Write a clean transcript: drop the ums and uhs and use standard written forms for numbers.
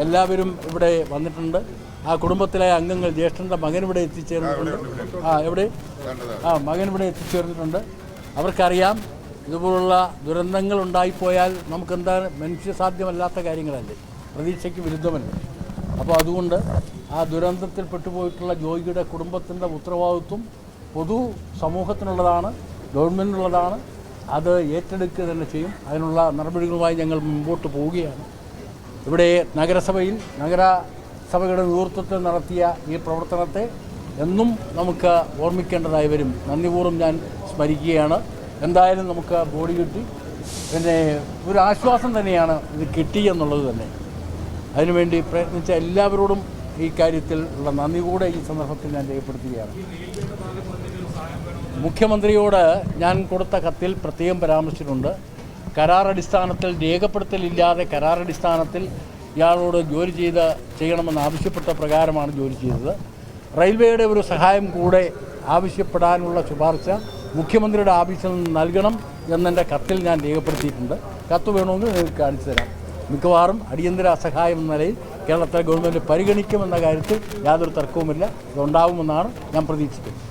എല്ലാവരും ഇവിടെ വന്നിട്ടുണ്ട്. ആ കുടുംബത്തിലെ അംഗങ്ങൾ, ജ്യേഷ്ഠൻ്റെ മകൻ ഇവിടെ എത്തിച്ചേർന്നിട്ടുണ്ട്. മകൻ ഇവിടെ എത്തിച്ചേർന്നിട്ടുണ്ട്. അവർക്കറിയാം ഇതുപോലുള്ള ദുരന്തങ്ങൾ ഉണ്ടായിപ്പോയാൽ നമുക്കെന്താണ് മനുഷ്യസാധ്യമല്ലാത്ത കാര്യങ്ങളല്ലേ, പ്രതീക്ഷയ്ക്ക് വിരുദ്ധമല്ലേ. അപ്പോൾ അതുകൊണ്ട് ആ ദുരന്തത്തിൽ പെട്ടുപോയിട്ടുള്ള ജോയിയുടെ കുടുംബത്തിൻ്റെ ഉത്തരവാദിത്വം പൊതു സമൂഹത്തിനുള്ളതാണ്, ഗവൺമെൻറ്റിനുള്ളതാണ്. അത് ഏറ്റെടുക്കുക തന്നെ ചെയ്യും. അതിനുള്ള നടപടികളുമായി ഞങ്ങൾ മുമ്പോട്ട് പോവുകയാണ്. ഇവിടെ നഗരസഭയുടെ നേതൃത്വത്തിൽ നടത്തിയ ഈ പ്രവർത്തനത്തെ എന്നും നമുക്ക് ഓർമ്മിക്കേണ്ടതായി വരും. നന്ദിപൂർവ്വം ഞാൻ സ്മരിക്കുകയാണ്. എന്തായാലും നമുക്ക് ബോഡി കിട്ടി. പിന്നെ ഒരു ആശ്വാസം തന്നെയാണ് ഇത് കിട്ടി എന്നുള്ളത് തന്നെ. അതിനുവേണ്ടി പ്രയത്നിച്ച എല്ലാവരോടും ഈ കാര്യത്തിൽ ഉള്ള നന്ദി കൂടെ ഈ സന്ദർഭത്തിൽ ഞാൻ രേഖപ്പെടുത്തുകയാണ്. മുഖ്യമന്ത്രിയോട് ഞാൻ കൊടുത്ത കത്തിൽ പ്രത്യേകം പരാമർശിച്ചിട്ടുണ്ട്. കരാറടിസ്ഥാനത്തിൽ രേഖപ്പെടുത്തലില്ലാതെ കരാറടിസ്ഥാനത്തിൽ ഇയാളോട് ജോലി ചെയ്യണമെന്ന് ആവശ്യപ്പെട്ട പ്രകാരമാണ് ജോലി ചെയ്തത്. റെയിൽവേയുടെ ഒരു സഹായം കൂടെ ആവശ്യപ്പെടാനുള്ള ശുപാർശ മുഖ്യമന്ത്രിയുടെ ഓഫീസിൽ നിന്ന് നൽകണം എന്നെൻ്റെ കത്തിൽ ഞാൻ രേഖപ്പെടുത്തിയിട്ടുണ്ട്. കത്ത് വേണമെങ്കിൽ നിങ്ങൾക്ക് കാണിച്ചു തരാം. മിക്കവാറും അടിയന്തര സഹായം എന്ന നിലയിൽ കേരളത്തിലെ ഗവൺമെൻറ് പരിഗണിക്കുമെന്ന കാര്യത്തിൽ യാതൊരു തർക്കവുമില്ല. ഇതുണ്ടാവുമെന്നാണ് ഞാൻ പ്രതീക്ഷിക്കുന്നത്.